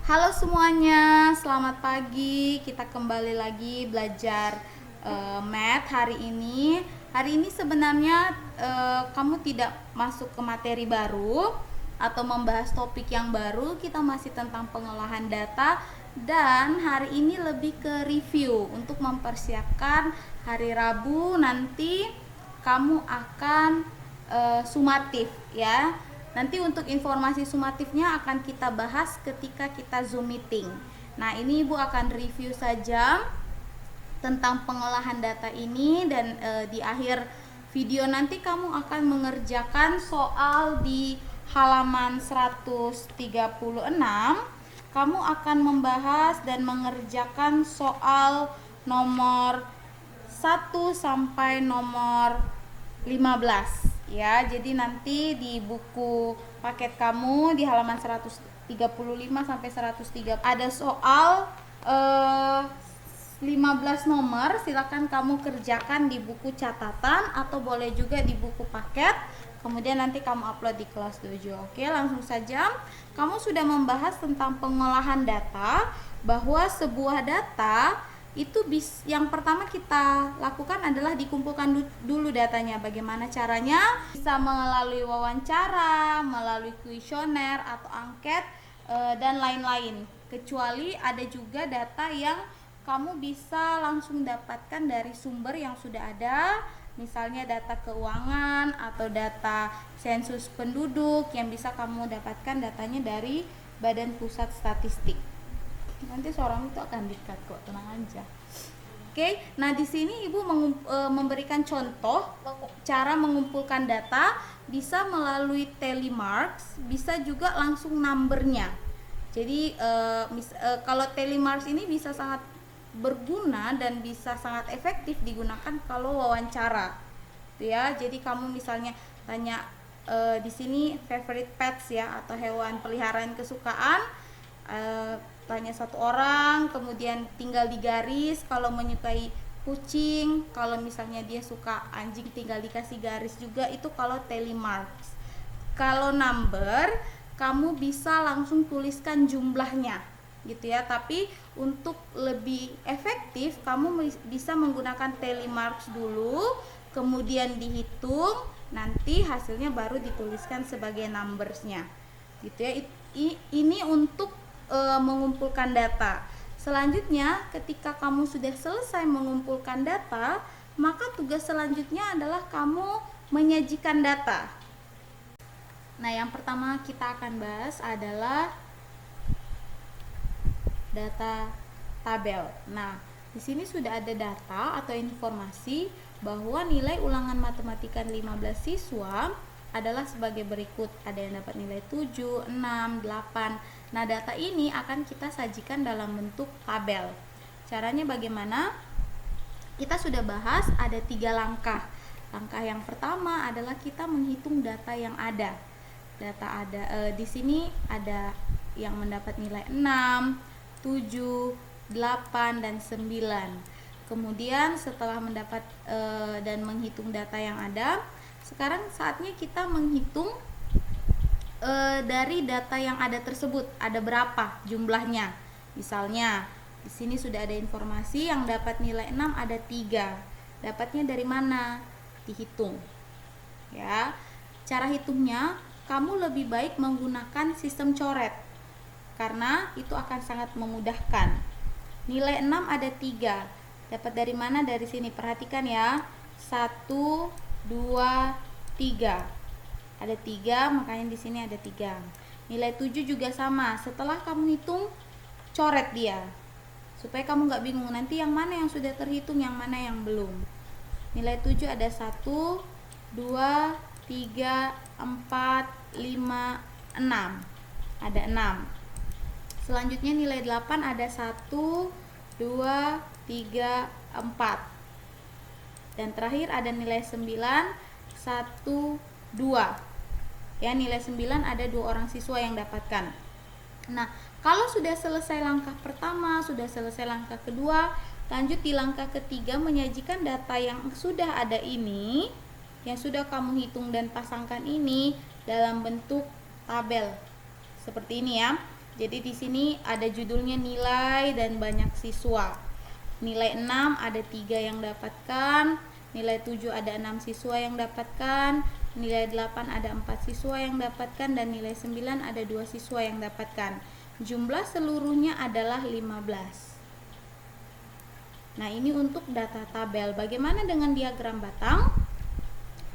Halo semuanya, selamat pagi. Kita kembali lagi belajar math hari ini. Hari ini sebenarnya kamu tidak masuk ke materi baru atau membahas topik yang baru. Kita masih tentang pengolahan data dan hari ini lebih ke review untuk mempersiapkan hari Rabu nanti kamu akan sumatif ya. Nanti untuk informasi sumatifnya akan kita bahas ketika kita Zoom meeting. Nah, ini Ibu akan review saja tentang pengolahan data ini dan di akhir video nanti kamu akan mengerjakan soal di halaman 136. Kamu akan membahas dan mengerjakan soal nomor 1 sampai nomor 15 ya. Jadi nanti di buku paket kamu di halaman 135 sampai 130 ada soal 15 nomor. Silakan kamu kerjakan di buku catatan atau boleh juga di buku paket. Kemudian nanti kamu upload di kelas 7. Oke, langsung saja. Kamu sudah membahas tentang pengolahan data, bahwa sebuah data itu yang pertama kita lakukan adalah dikumpulkan dulu datanya. Bagaimana caranya? Bisa melalui wawancara, melalui kuesioner atau angket dan lain-lain. Kecuali ada juga data yang kamu bisa langsung dapatkan dari sumber yang sudah ada, misalnya data keuangan atau data sensus penduduk yang bisa kamu dapatkan datanya dari Badan Pusat Statistik. Nanti seorang itu akan di-cut kok, tenang aja. Oke, nah di sini Ibu memberikan contoh cara mengumpulkan data, bisa melalui telemarks, bisa juga langsung numbernya. Jadi kalau telemarks ini bisa sangat berguna dan bisa sangat efektif digunakan kalau wawancara, ya. Jadi kamu misalnya tanya di sini favorite pets ya, atau hewan peliharaan kesukaan. Tanya satu orang, kemudian tinggal digaris kalau menyukai kucing, kalau misalnya dia suka anjing tinggal dikasih garis juga. Itu kalau telemarks. Kalau number, kamu bisa langsung tuliskan jumlahnya gitu ya. Tapi untuk lebih efektif kamu bisa menggunakan telemarks dulu, kemudian dihitung, nanti hasilnya baru dituliskan sebagai numbersnya gitu ya. Ini untuk mengumpulkan data. Selanjutnya, ketika kamu sudah selesai mengumpulkan data, maka tugas selanjutnya adalah kamu menyajikan data. Nah, yang pertama kita akan bahas adalah data tabel. Nah, di sini sudah ada data atau informasi bahwa nilai ulangan matematika 15 siswa adalah sebagai berikut. Ada yang dapat nilai 7, 6, 8. Nah, data ini akan kita sajikan dalam bentuk tabel. Caranya bagaimana? Kita sudah bahas ada 3 langkah. Langkah yang pertama adalah kita menghitung data yang ada. Data ada di sini ada yang mendapat nilai 6, 7, 8 dan 9. Kemudian setelah mendapat dan menghitung data yang ada, sekarang saatnya kita menghitung dari data yang ada tersebut ada berapa jumlahnya. Misalnya di sini sudah ada informasi yang dapat nilai 6 ada 3. Dapatnya dari mana? Dihitung. Ya. Cara hitungnya kamu lebih baik menggunakan sistem coret karena itu akan sangat memudahkan. Nilai 6 ada 3. Dapat dari mana? Dari sini. Perhatikan ya. 1, 2, 3. Ada 3, makanya di sini ada 3. Nilai 7 juga sama. Setelah kamu hitung, coret dia. Supaya kamu nggak bingung nanti yang mana yang sudah terhitung, yang mana yang belum. Nilai 7 ada 1, 2, 3, 4, 5, 6. Ada 6. Selanjutnya nilai 8 ada 1, 2, 3, 4. Dan terakhir ada nilai 9, 1, 2. Ya, nilai 9 ada 2 orang siswa yang dapatkan. Nah, kalau sudah selesai langkah pertama, sudah selesai langkah kedua, lanjut di langkah ketiga menyajikan data yang sudah ada ini, yang sudah kamu hitung dan pasangkan ini dalam bentuk tabel. Seperti ini ya. Jadi di sini ada judulnya nilai dan banyak siswa. Nilai 6 ada 3 yang dapatkan, nilai 7 ada 6 siswa yang dapatkan, nilai 8 ada 4 siswa yang dapatkan, dan nilai 9 ada 2 siswa yang dapatkan. Jumlah seluruhnya adalah 15. Nah, ini untuk data tabel. Bagaimana dengan diagram batang?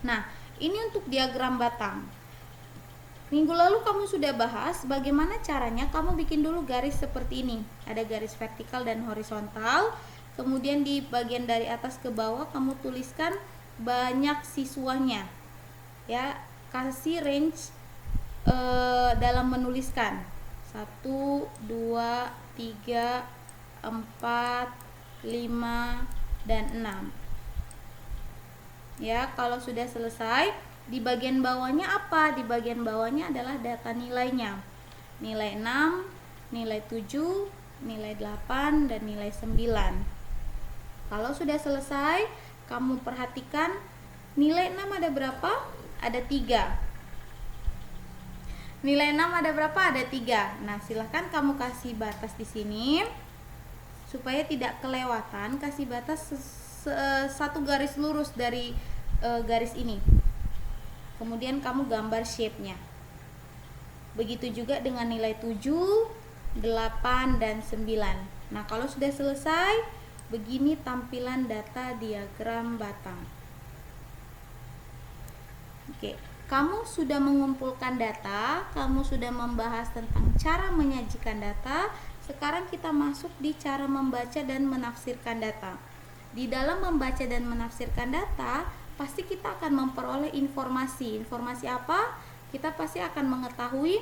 Nah, ini untuk diagram batang. Minggu lalu kamu sudah bahas bagaimana caranya kamu bikin dulu garis seperti ini. Ada garis vertikal dan horizontal. Kemudian di bagian dari atas ke bawah kamu tuliskan banyak siswanya. Ya, kasih range dalam menuliskan. 1, 2, 3, 4, 5, dan 6. Ya, kalau sudah selesai, di bagian bawahnya apa? Di bagian bawahnya adalah data nilainya. Nilai 6, nilai 7, nilai 8, dan nilai 9. Kalau sudah selesai, kamu perhatikan nilai 6 ada berapa? Ada 3. Nilai 6 ada berapa? Ada 3. Nah, silahkan kamu kasih batas di sini. Supaya tidak kelewatan, kasih batas satu garis lurus dari garis ini. Kemudian kamu gambar shape-nya. Begitu juga dengan nilai 7, 8, dan 9. Nah, kalau sudah selesai, begini tampilan data diagram batang. Oke, kamu sudah mengumpulkan data, kamu sudah membahas tentang cara menyajikan data. Sekarang kita masuk di cara membaca dan menafsirkan data. Di dalam membaca dan menafsirkan data, pasti kita akan memperoleh informasi. Informasi apa? Kita pasti akan mengetahui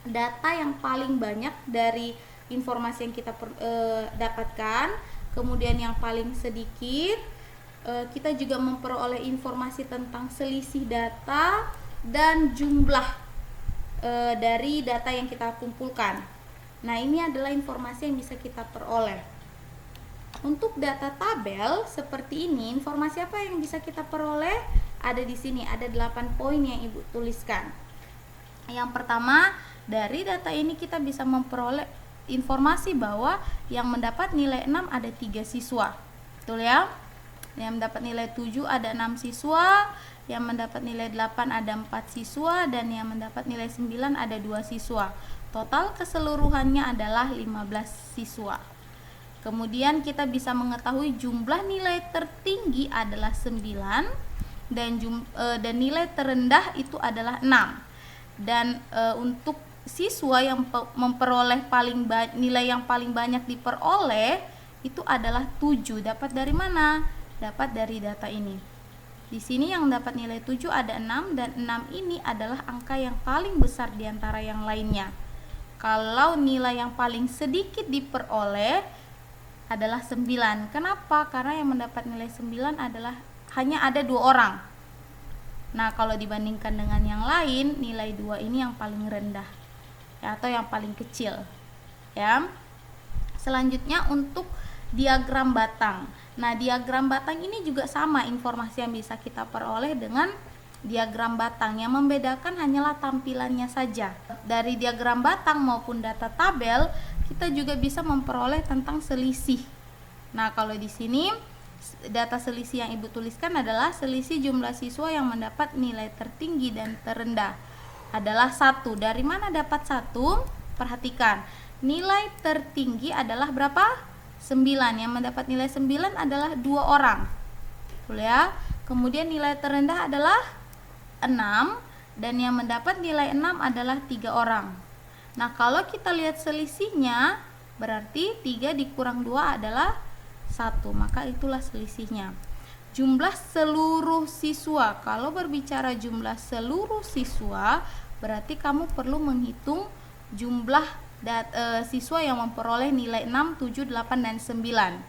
data yang paling banyak dari informasi yang kita dapatkan, kemudian yang paling sedikit. Kita juga memperoleh informasi tentang selisih data dan jumlah dari data yang kita kumpulkan. Nah, ini adalah informasi yang bisa kita peroleh. Untuk data tabel seperti ini, informasi apa yang bisa kita peroleh? Ada di sini, ada 8 poin yang Ibu tuliskan. Yang pertama, dari data ini kita bisa memperoleh informasi bahwa yang mendapat nilai 6 ada 3 siswa. Betul ya? Yang mendapat nilai 7 ada 6 siswa, yang mendapat nilai 8 ada 4 siswa, dan yang mendapat nilai 9 ada 2 siswa. Total keseluruhannya adalah 15 siswa. Kemudian kita bisa mengetahui jumlah nilai tertinggi adalah 9 dan nilai terendah itu adalah 6. Dan untuk siswa yang memperoleh nilai yang paling banyak diperoleh itu adalah 7. Dapat dari mana? Dapat dari data ini. Di sini yang dapat nilai 7 ada 6, dan 6 ini adalah angka yang paling besar di antara yang lainnya. Kalau nilai yang paling sedikit diperoleh adalah 9. Kenapa? Karena yang mendapat nilai 9 adalah hanya ada 2 orang. Nah, kalau dibandingkan dengan yang lain, nilai 2 ini yang paling rendah ya, atau yang paling kecil ya. Selanjutnya untuk diagram batang. Nah, diagram batang ini juga sama informasi yang bisa kita peroleh dengan diagram batang. Yang membedakan hanyalah tampilannya saja. Dari diagram batang maupun data tabel, kita juga bisa memperoleh tentang selisih. Nah, kalau di sini data selisih yang Ibu tuliskan adalah selisih jumlah siswa yang mendapat nilai tertinggi dan terendah adalah 1. Dari mana dapat 1? Perhatikan, nilai tertinggi adalah berapa? 9. Yang mendapat nilai 9 adalah 2 orang. Betul ya? Kemudian nilai terendah adalah 6, dan yang mendapat nilai 6 adalah 3 orang. Nah, kalau kita lihat selisihnya, berarti 3 dikurang 2 adalah 1, maka itulah selisihnya. Jumlah seluruh siswa. Kalau berbicara jumlah seluruh siswa, berarti kamu perlu menghitung jumlah siswa yang memperoleh nilai 6, 7, 8, dan 9.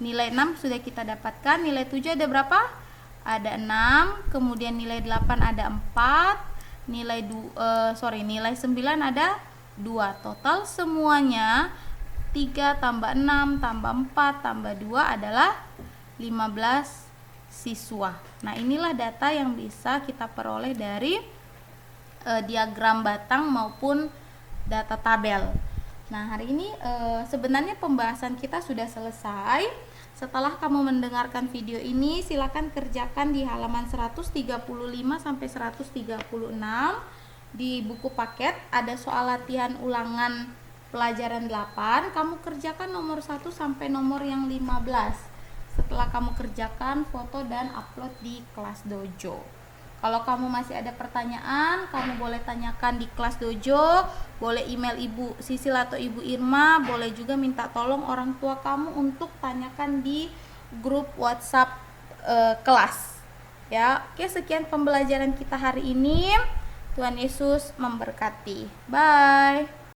Nilai 6 sudah kita dapatkan, nilai 7 ada berapa? Ada 6, kemudian nilai 8 ada 4, nilai 9 ada 2. Total semuanya 3 tambah 6 tambah 4 tambah 2 adalah 15 siswa. Nah, inilah data yang bisa kita peroleh dari diagram batang maupun data tabel. Nah, hari ini sebenarnya pembahasan kita sudah selesai. Setelah kamu mendengarkan video ini, silakan kerjakan di halaman 135 sampai 136. Di buku paket ada soal latihan ulangan pelajaran 8. Kamu kerjakan nomor 1 sampai nomor yang 15. Setelah kamu kerjakan, foto dan upload di kelas dojo. Kalau kamu masih ada pertanyaan, kamu boleh tanyakan di kelas dojo, boleh email Ibu Sisil atau Ibu Irma, boleh juga minta tolong orang tua kamu untuk tanyakan di grup WhatsApp kelas. Ya, oke, sekian pembelajaran kita hari ini. Tuhan Yesus memberkati. Bye.